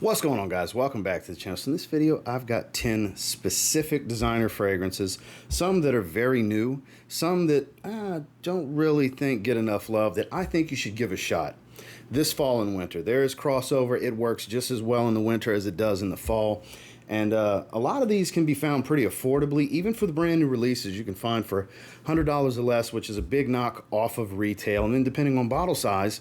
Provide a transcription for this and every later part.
What's going on, guys? Welcome back to the channel. So in this video, I've got 10 specific designer fragrances, some that are very new, some that I don't really think get enough love that I think you should give a shot. This fall and winter, there is crossover. It works just as well in the winter as it does in the fall. And a lot of these can be found pretty affordably, even for the brand new releases. You can find for $100 or less, which is a big knock off of retail. And then depending on bottle size,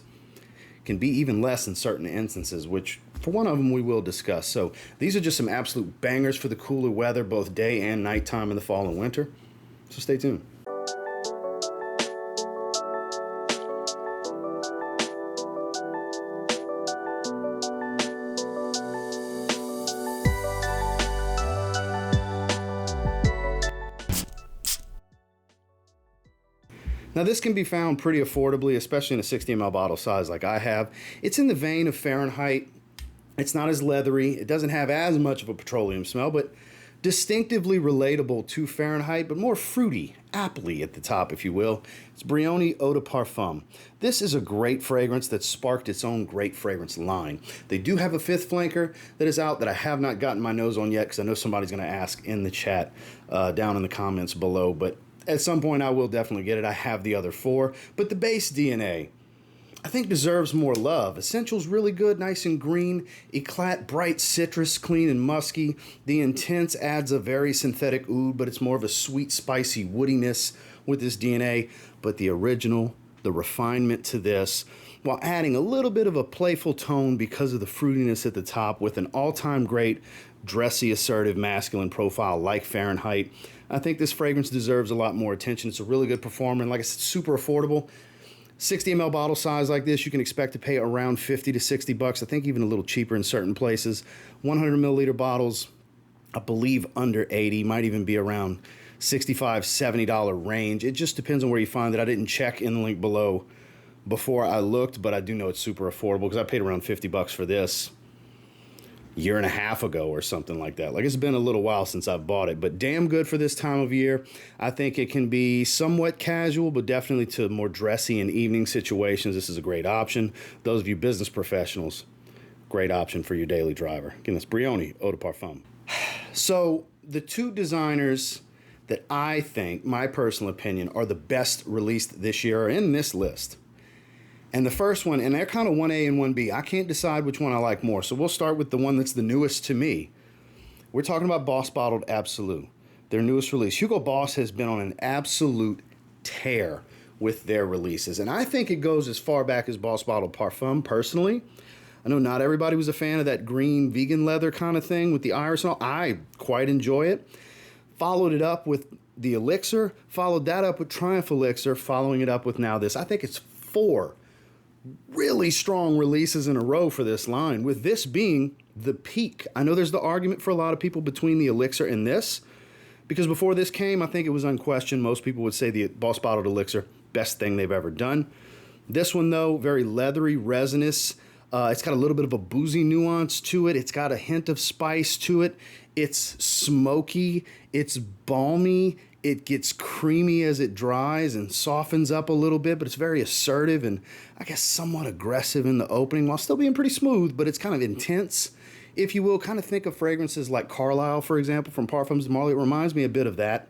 can be even less in certain instances, which for one of them we will discuss. So these are just some absolute bangers for the cooler weather, both day and nighttime in the fall and winter. So stay tuned. Now this can be found pretty affordably, especially in a 60 ml bottle size like I have. It's in the vein of Fahrenheit. It's not as leathery. It doesn't have as much of a petroleum smell, but distinctively relatable to Fahrenheit, but more fruity, appley at the top, if you will. It's Brioni Eau de Parfum. This is a great fragrance that sparked its own great fragrance line. They do have a fifth flanker that is out that I have not gotten my nose on yet, because I know somebody's going to ask in the chat down in the comments below, but at some point I will definitely get it. I have the other four, but the base DNA I think deserves more love. Essential's really good, nice and green. Eclat, bright citrus, clean and musky. The Intense adds a very synthetic oud, but it's more of a sweet, spicy woodiness with this DNA. But the original, the refinement to this, while adding a little bit of a playful tone because of the fruitiness at the top with an all-time great, dressy, assertive, masculine profile like Fahrenheit. I think this fragrance deserves a lot more attention. It's a really good performer, and like I said, super affordable. 60 ml bottle size like this, you can expect to pay around 50 to 60 bucks. I think even a little cheaper in certain places. 100 milliliter bottles, I believe under 80, might even be around $65, $70 range. It just depends on where you find it. I didn't check in the link below before I looked, but I do know it's super affordable because I paid around 50 bucks for this a year and a half ago or something like that. Like, it's been a little while since I've bought it, but damn good for this time of year. I think it can be somewhat casual, but definitely to more dressy and evening situations. This is a great option. Those of you business professionals, great option for your daily driver. Again, it's Brioni Eau de Parfum. So the two designers that I think, my personal opinion, are the best released this year are in this list. And the first one, and they're kind of 1A and 1B. I can't decide which one I like more. So we'll start with the one that's the newest to me. We're talking about Boss Bottled Absolu, their newest release. Hugo Boss has been on an absolute tear with their releases. And I think it goes as far back as Boss Bottled Parfum, personally. I know not everybody was a fan of that green vegan leather kind of thing with the iris and all. I quite enjoy it. Followed it up with the Elixir. Followed that up with Triumph Elixir. Following it up with now this. I think it's 4 really strong releases in a row for this line, with this being the peak. I know there's the argument for a lot of people between the Elixir and this, because before this came, I think it was unquestioned. Most people would say the Boss Bottled Elixir, best thing they've ever done. This one, though, very leathery, resinous. It's got a little bit of a boozy nuance to it. It's got a hint of spice to it. It's smoky. It's balmy. It gets creamy as it dries and softens up a little bit, but it's very assertive and I guess somewhat aggressive in the opening while still being pretty smooth, but it's kind of intense, if you will. Kind of think of fragrances like Carlisle, for example, from Parfums de Marly. It reminds me a bit of that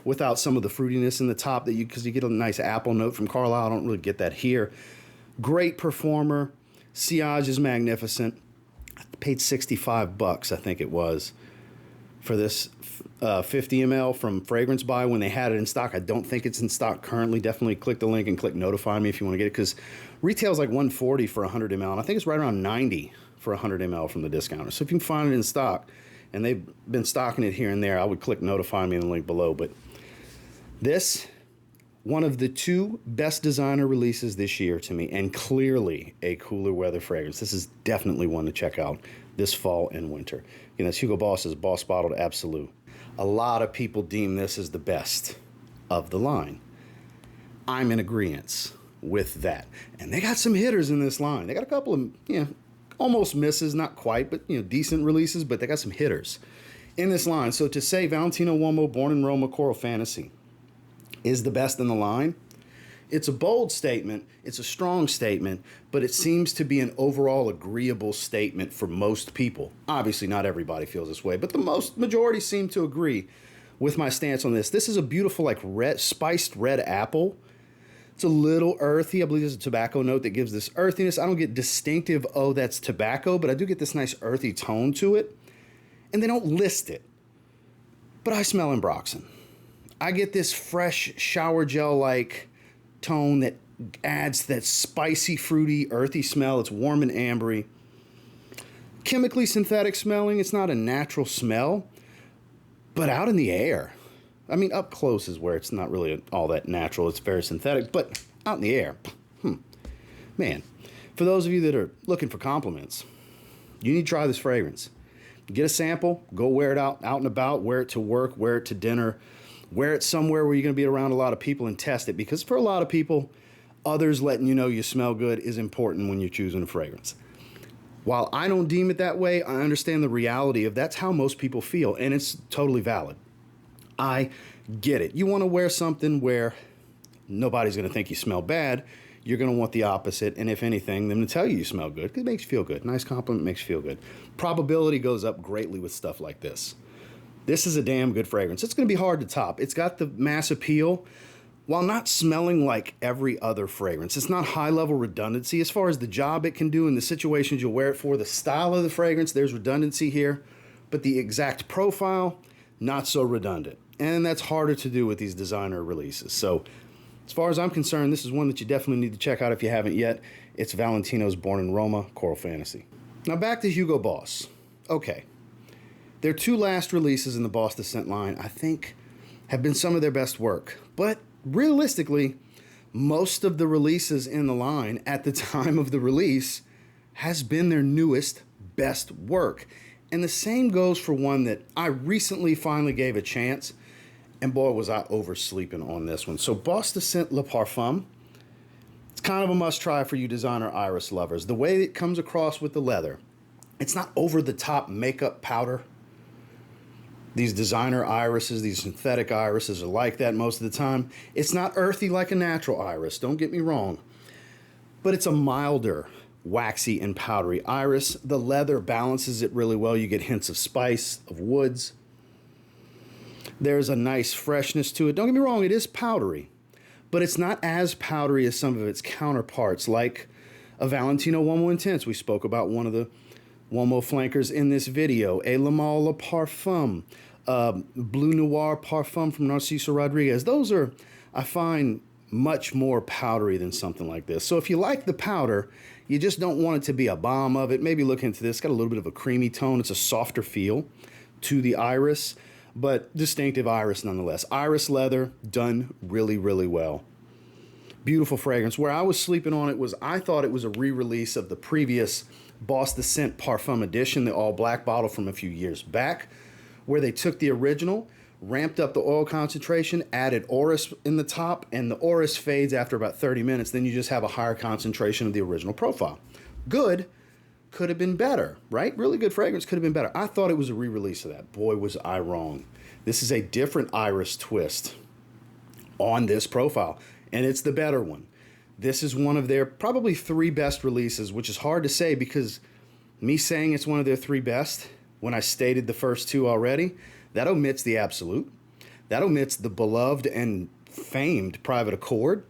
without some of the fruitiness in the top, that because you get a nice apple note from Carlisle. I don't really get that here. Great performer. Sillage is magnificent. I paid 65 bucks, I think it was, for this 50 ml from Fragrance Buy when they had it in stock. I don't think it's in stock currently. Definitely click the link and click notify me if you want to get it, because retail's like 140 for 100 ml, and I think it's right around 90 for 100 ml from the discounter. So if you can find it in stock, and they've been stocking it here and there, I would click notify me in the link below. But this, one of the 2 best designer releases this year to me, and clearly a cooler weather fragrance. This is definitely one to check out this fall and winter. You know, it's Hugo Boss's Boss Bottled Absolu. A lot of people deem this as the best of the line. I'm in agreement with that. And they got some hitters in this line. They got a couple of, almost misses, not quite, but, decent releases, but they got some hitters in this line. So to say Valentino Born in Roma Coral Fantasy is the best in the line It's a bold statement, it's a strong statement, but it seems to be an overall agreeable statement for most people. Obviously, not everybody feels this way, but the majority seem to agree with my stance on this. This is a beautiful, like, spiced red apple. It's a little earthy. I believe there's a tobacco note that gives this earthiness. I don't get distinctive, oh, that's tobacco, but I do get this nice earthy tone to it. And they don't list it. But I smell Ambroxan. I get this fresh shower gel-like tone that adds that spicy, fruity, earthy smell. It's warm and ambery. Chemically synthetic smelling. It's not a natural smell, but out in the air. I mean, up close is where it's not really all that natural. It's very synthetic, but out in the air. Man, for those of you that are looking for compliments, you need to try this fragrance. Get a sample, go wear it out and about, wear it to work, wear it to dinner, wear it somewhere where you're going to be around a lot of people and test it. Because for a lot of people, others letting you know you smell good is important when you're choosing a fragrance. While I don't deem it that way, I understand the reality of that's how most people feel, and it's totally valid. I get it. You want to wear something where nobody's going to think you smell bad. You're going to want the opposite, and if anything, them to tell you smell good. It makes you feel good. Nice compliment makes you feel good. Probability goes up greatly with stuff like this. This is a damn good fragrance. It's going to be hard to top. It's got the mass appeal while not smelling like every other fragrance. It's not high-level redundancy. As far as the job it can do and the situations you'll wear it for, the style of the fragrance, there's redundancy here, but the exact profile, not so redundant. And that's harder to do with these designer releases. So as far as I'm concerned, this is one that you definitely need to check out if you haven't yet. It's Valentino's Born in Roma, Coral Fantasy. Now back to Hugo Boss. Okay. Their two last releases in the Boss the Scent line, I think, have been some of their best work. But realistically, most of the releases in the line at the time of the release has been their newest, best work. And the same goes for one that I recently finally gave a chance. And boy, was I oversleeping on this one. So Boss the Scent Le Parfum, it's kind of a must-try for you designer iris lovers. The way it comes across with the leather, it's not over-the-top makeup powder. These designer irises, these synthetic irises are like that most of the time. It's not earthy like a natural iris, don't get me wrong. But it's a milder, waxy and powdery iris. The leather balances it really well. You get hints of spice, of woods. There's a nice freshness to it. Don't get me wrong, it is powdery, but it's not as powdery as some of its counterparts, like a Valentino Uomo Intense. We spoke about one of the Uomo flankers in this video. A Le Parfum, Blue Noir Parfum from Narciso Rodriguez. Those are, I find, much more powdery than something like this. So if you like the powder, you just don't want it to be a bomb of it, maybe look into this. It's got a little bit of a creamy tone. It's a softer feel to the iris, but distinctive iris nonetheless. Iris leather done really, really well. Beautiful fragrance. Where I was sleeping on it was I thought it was a re-release of the previous Boss the Scent Parfum edition, the all black bottle from a few years back, where they took the original, ramped up the oil concentration, added orris in the top, and the orris fades after about 30 minutes. Then you just have a higher concentration of the original profile. Good. Could have been better, right? Really good fragrance, could have been better. I thought it was a re-release of that. Boy, was I wrong. This is a different iris twist on this profile, and it's the better one. This is one of their probably three best releases, which is hard to say because me saying it's one of their three best, when I stated the first two already, that omits the Absolu. That omits the beloved and famed Private Accord.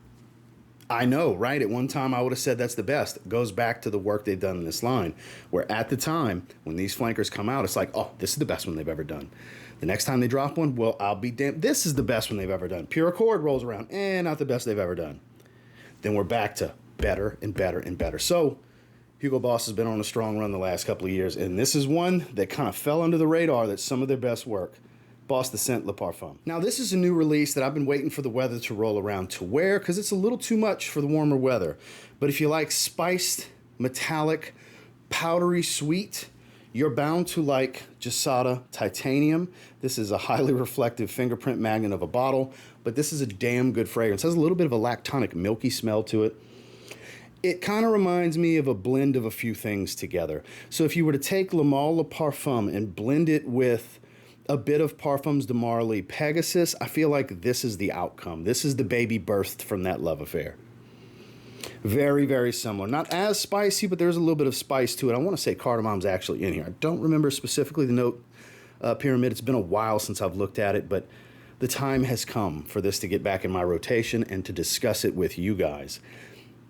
I know, right? At one time I would have said that's the best. It goes back to the work they've done in this line, where at the time, when these flankers come out, it's like, oh, this is the best one they've ever done. The next time they drop one, well, I'll be damned. This is the best one they've ever done. Pure Accord rolls around, not the best they've ever done. Then we're back to better and better and better. So Hugo Boss has been on a strong run the last couple of years, and this is one that kind of fell under the radar. That's some of their best work. Boss the Scent Le Parfum. Now, this is a new release that I've been waiting for the weather to roll around to wear because it's a little too much for the warmer weather. But if you like spiced, metallic, powdery sweet, you're bound to like Gisada Titanium. This is a highly reflective fingerprint magnet of a bottle, but this is a damn good fragrance. It has a little bit of a lactonic, milky smell to it. It kind of reminds me of a blend of a few things together. So if you were to take Le Parfum and blend it with a bit of Parfums de Marly Pegasus, I feel like this is the outcome. This is the baby birthed from that love affair. Very, very similar. Not as spicy, but there's a little bit of spice to it. I want to say cardamom's actually in here. I don't remember specifically the note pyramid. It's been a while since I've looked at it, but the time has come for this to get back in my rotation and to discuss it with you guys.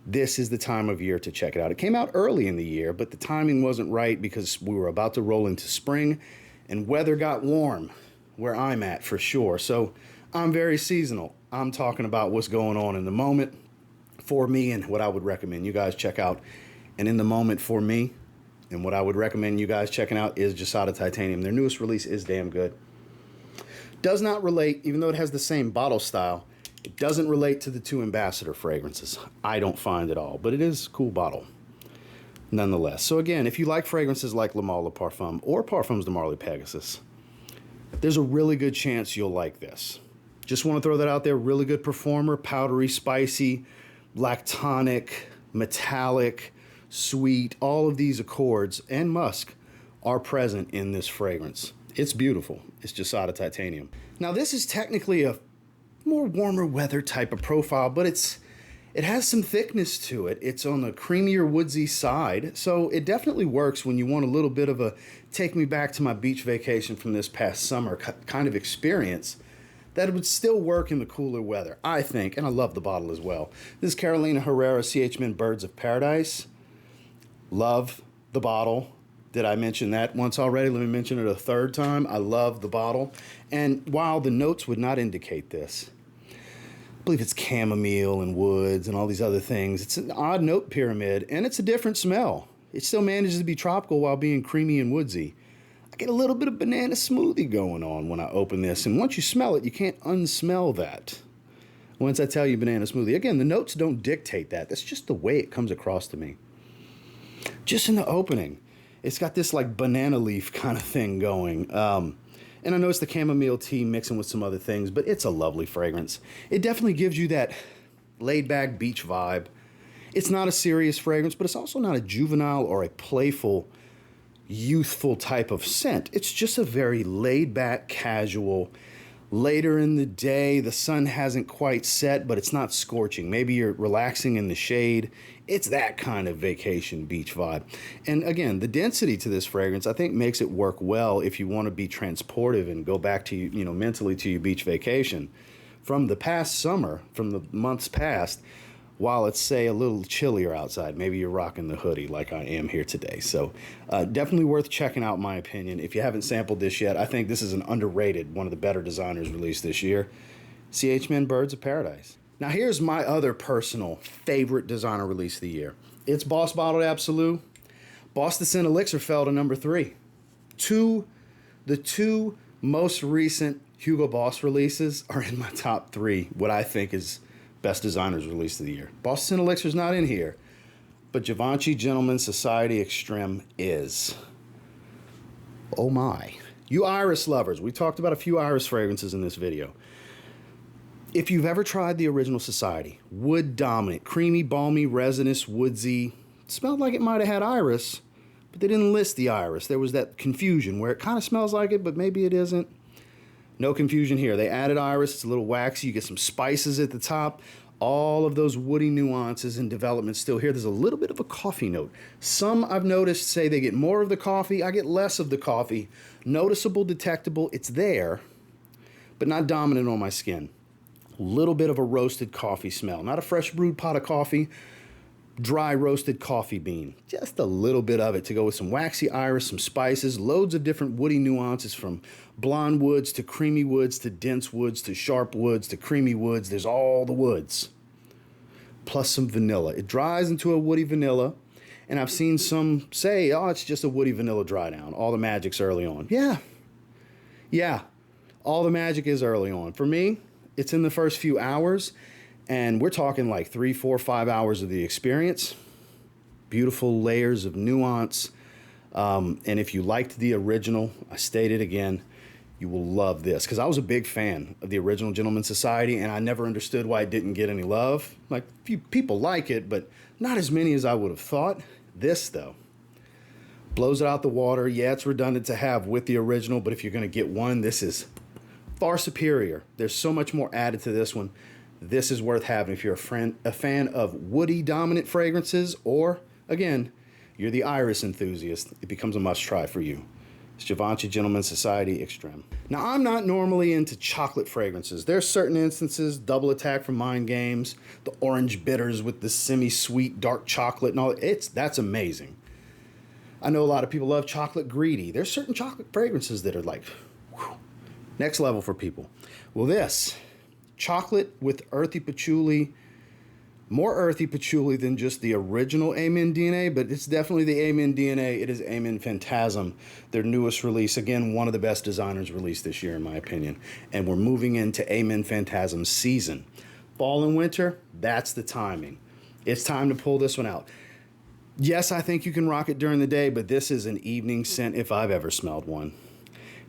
This is the time of year to check it out. It came out early in the year, but the timing wasn't right because we were about to roll into spring and weather got warm where I'm at for sure. So I'm very seasonal. I'm talking about what's going on in the moment for me and what I would recommend you guys check out. And in the moment for me and what I would recommend you guys checking out is Gisada Titanium. Their newest release is damn good. Does not relate, even though it has the same bottle style, it doesn't relate to the two Ambassador fragrances. I don't find at all, but it is a cool bottle nonetheless. So again, if you like fragrances like Le Parfum or Parfums de Marly Pegasus, there's a really good chance you'll like this. Just want to throw that out there. Really good performer, powdery, spicy, lactonic, metallic, sweet. All of these accords and musk are present in this fragrance. It's beautiful. It's Gisada Titanium. Now this is technically a more warmer weather type of profile, but it has some thickness to it. It's on the creamier woodsy side, so it definitely works when you want a little bit of a take me back to my beach vacation from this past summer kind of experience. That would still work in the cooler weather, I think, and I love the bottle as well. This is Carolina Herrera CH Men Birds of Paradise. Love the bottle. Did I mention that once already? Let me mention it a third time. I love the bottle. And while the notes would not indicate this, I believe it's chamomile and woods and all these other things. It's an odd note pyramid, and it's a different smell. It still manages to be tropical while being creamy and woodsy. I get a little bit of banana smoothie going on when I open this, and once you smell it, you can't unsmell that. Once I tell you banana smoothie, again, the notes don't dictate that. That's just the way it comes across to me. Just in the opening, it's got this like banana leaf kind of thing going. And I know it's the chamomile tea mixing with some other things, but it's a lovely fragrance. It definitely gives you that laid-back beach vibe. It's not a serious fragrance, but it's also not a juvenile or a playful, youthful type of scent. It's just a very laid-back, casual, later in the day, the sun hasn't quite set, but it's not scorching. Maybe you're relaxing in the shade. It's that kind of vacation beach vibe. And again, the density to this fragrance, I think, makes it work well if you want to be transportive and go back to, mentally to your beach vacation from the past summer, from the months past, while it's, say, a little chillier outside. Maybe you're rocking the hoodie like I am here today. So definitely worth checking out, in my opinion. If you haven't sampled this yet, I think this is an underrated, one of the better designers released this year. CH Men Birds of Paradise. Now here's my other personal favorite designer release of the year. It's Boss Bottled Absolu. Boss the Scent Elixir fell to number 3. The two most recent Hugo Boss releases are in my top 3, what I think is best designers release of the year. Boss the Scent Elixir's not in here, but Givenchy Gentleman Society Extreme is. Oh my. You iris lovers, we talked about a few iris fragrances in this video. If you've ever tried the original Society, wood dominant, creamy, balmy, resinous, woodsy, smelled like it might have had iris, but they didn't list the iris. There was that confusion where it kind of smells like it, but maybe it isn't. No confusion here. They added iris. It's a little waxy. You get some spices at the top. All of those woody nuances and development still here. There's a little bit of a coffee note. Some I've noticed say they get more of the coffee. I get less of the coffee. Noticeable, detectable. It's there, but not dominant on my skin. A little bit of a roasted coffee smell. Not a fresh brewed pot of coffee. Dry roasted coffee bean. Just a little bit of it to go with some waxy iris, some spices, loads of different woody nuances from blonde woods to creamy woods to dense woods to sharp woods to creamy woods. There's all the woods. Plus some vanilla. It dries into a woody vanilla. And I've seen some say, oh, it's just a woody vanilla dry down. All the magic's early on. Yeah. All the magic is early on. For me, it's in the first few hours. And we're talking like 3, 4, 5 hours of the experience. Beautiful layers of nuance. And if you liked the original, I state it again, you will love this. Because I was a big fan of the original Gentleman's Society, and I never understood why it didn't get any love. Like, few people like it, but not as many as I would have thought. This, though. Blows it out the water. Yeah, it's redundant to have with the original, but if you're going to get one, this is far superior. There's so much more added to this one. This is worth having if you're a fan of woody dominant fragrances, or again, you're the iris enthusiast. It becomes a must try for you. It's Givenchy Gentleman's Society Extreme. Now, I'm not normally into chocolate fragrances. There's certain instances, Double Attack from Mind Games, the orange bitters with the semi-sweet dark chocolate and all. That's amazing. I know a lot of people love chocolate greedy. There's certain chocolate fragrances that are like, whew, next level for people. Well, this chocolate with earthy patchouli, more earthy patchouli than just the original A Men DNA, but it's definitely the A Men DNA. It is A Men Fantasm, their newest release. Again, one of the best designers released this year, in my opinion. And we're moving into A Men Fantasm season. Fall and winter, that's the timing. It's time to pull this one out. Yes, I think you can rock it during the day, but this is an evening scent if I've ever smelled one.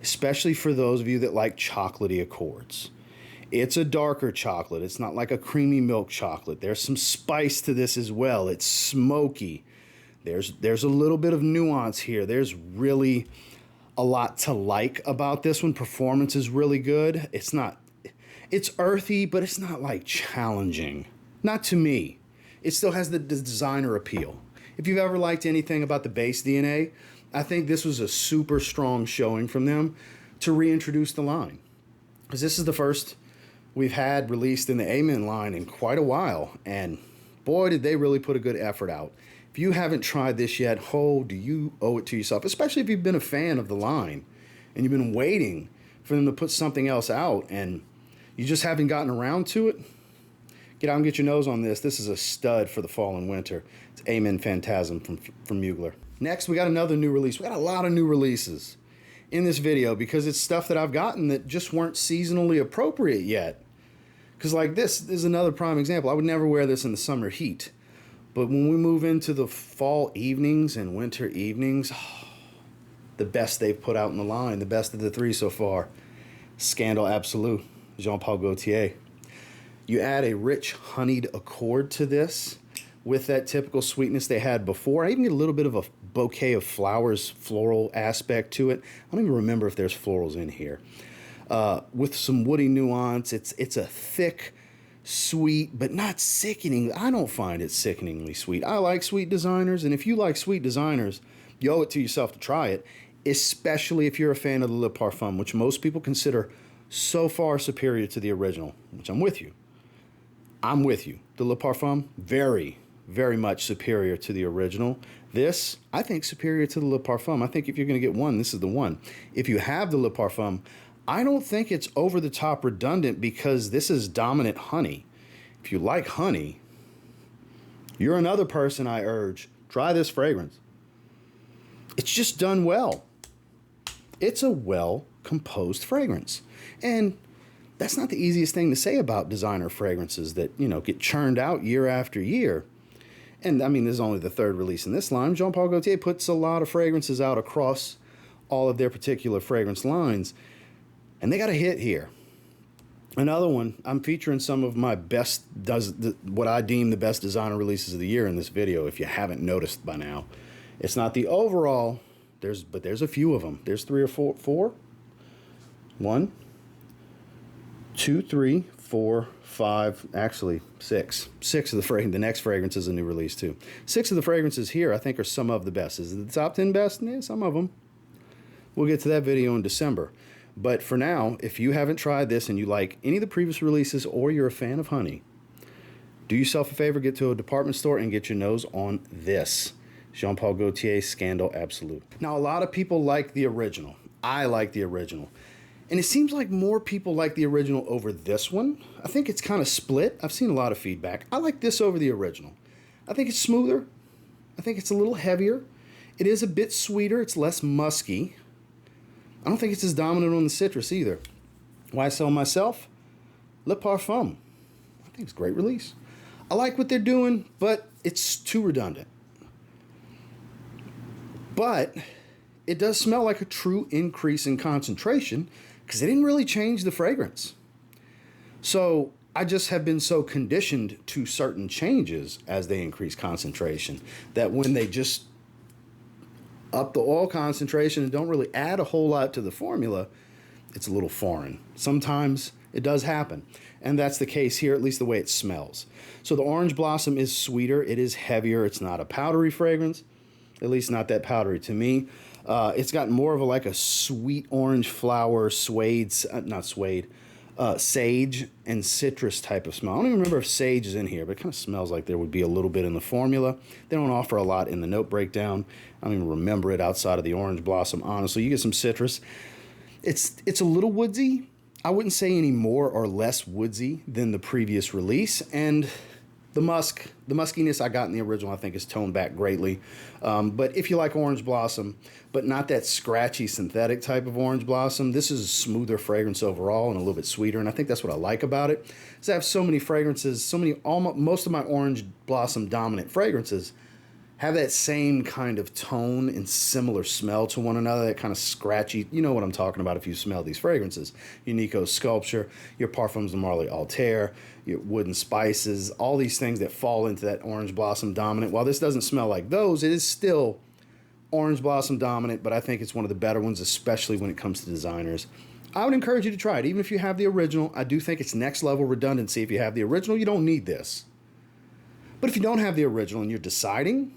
Especially for those of you that like chocolatey accords. It's a darker chocolate. It's not like a creamy milk chocolate. There's some spice to this as well. It's smoky. There's a little bit of nuance here. There's really a lot to like about this one. Performance is really good. It's earthy, but it's not like challenging. Not to me. It still has the designer appeal. If you've ever liked anything about the base DNA, I think this was a super strong showing from them to reintroduce the line. Because this is the first we've had released in the A Men line in quite a while. And boy, did they really put a good effort out. If you haven't tried this yet, do you owe it to yourself? Especially if you've been a fan of the line and you've been waiting for them to put something else out and you just haven't gotten around to it. Get out and get your nose on this. This is a stud for the fall and winter. It's A Men Fantasm from Mugler. Next, we got another new release. We got a lot of new releases in this video because it's stuff that I've gotten that just weren't seasonally appropriate yet. Because like this is another prime example. I would never wear this in the summer heat. But when we move into the fall evenings and winter evenings, the best they've put out in the line, the best of the three so far. Scandal Absolu, Jean-Paul Gaultier. You add a rich honeyed accord to this with that typical sweetness they had before. I even get a little bit of a bouquet of flowers, floral aspect to it. I don't even remember if there's florals in here. With some woody nuance. It's a thick, sweet, but not sickening. I don't find it sickeningly sweet. I like sweet designers, and if you like sweet designers, you owe it to yourself to try it, especially if you're a fan of the Le Parfum, which most people consider so far superior to the original, which I'm with you. I'm with you. The Le Parfum, very, very much superior to the original. This, I think, superior to the Le Parfum. I think if you're going to get one, this is the one. If you have the Le Parfum, I don't think it's over-the-top redundant because this is dominant honey. If you like honey, you're another person I urge. Try this fragrance. It's just done well. It's a well-composed fragrance. And that's not the easiest thing to say about designer fragrances that, get churned out year after year. And, I mean, this is only the third release in this line. Jean-Paul Gaultier puts a lot of fragrances out across all of their particular fragrance lines. And they got a hit here. Another one, I'm featuring some of my best, what I deem the best designer releases of the year in this video, if you haven't noticed by now. It's not the overall, but there's a few of them. There's three or four. 1, 2, 3, 4, 5, actually 6. 6 of the next fragrance is a new release too. 6 of the fragrances here I think are some of the best. Is it the top 10 best? Yeah, some of them. We'll get to that video in December. But for now, if you haven't tried this and you like any of the previous releases or you're a fan of honey, do yourself a favor, get to a department store and get your nose on this. Jean-Paul Gaultier Scandal Absolu. Now, a lot of people like the original. I like the original. And it seems like more people like the original over this one. I think it's kind of split. I've seen a lot of feedback. I like this over the original. I think it's smoother. I think it's a little heavier. It is a bit sweeter. It's less musky. I don't think it's as dominant on the citrus either. YSL MYSLF Le Parfum. I think it's a great release. I like what they're doing, but it's too redundant. But it does smell like a true increase in concentration because they didn't really change the fragrance. So I just have been so conditioned to certain changes as they increase concentration that when they just up the oil concentration and don't really add a whole lot to the formula, it's a little foreign. Sometimes it does happen. And that's the case here, at least the way it smells. So the orange blossom is sweeter. It is heavier. It's not a powdery fragrance, at least not that powdery to me. It's got more of a sweet orange flower, sage and citrus type of smell. I don't even remember if sage is in here, but it kind of smells like there would be a little bit in the formula. They don't offer a lot in the note breakdown. I don't even remember it outside of the orange blossom. Honestly, you get some citrus. It's a little woodsy. I wouldn't say any more or less woodsy than the previous release. And the muskiness I got in the original, I think, is toned back greatly. But if you like orange blossom, but not that scratchy synthetic type of orange blossom, this is a smoother fragrance overall and a little bit sweeter. And I think that's what I like about it. Is I have so many fragrances, most of my orange blossom dominant fragrances have that same kind of tone and similar smell to one another, that kind of scratchy, you know what I'm talking about if you smell these fragrances. Your Nico Sculpture, your Parfums de Marly Altair, your Wooden Spices, all these things that fall into that orange blossom dominant. While this doesn't smell like those, it is still orange blossom dominant, but I think it's one of the better ones, especially when it comes to designers. I would encourage you to try it, even if you have the original. I do think it's next level redundancy. If you have the original, you don't need this. But if you don't have the original and you're deciding,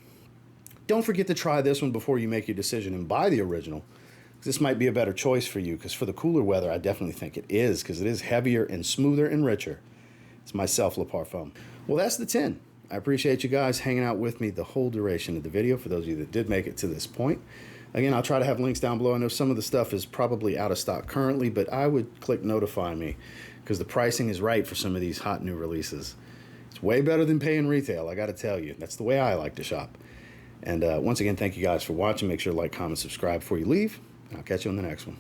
don't forget to try this one before you make your decision and buy the original. This might be a better choice for you, because for the cooler weather, I definitely think it is, because it is heavier and smoother and richer. It's MYSLF Le Parfum. Well, that's the 10. I appreciate you guys hanging out with me the whole duration of the video, for those of you that did make it to this point. Again, I'll try to have links down below. I know some of the stuff is probably out of stock currently, but I would click notify me, because the pricing is right for some of these hot new releases. It's way better than paying retail, I got to tell you. That's the way I like to shop. And once again, thank you guys for watching. Make sure to like, comment, subscribe before you leave. And I'll catch you on the next one.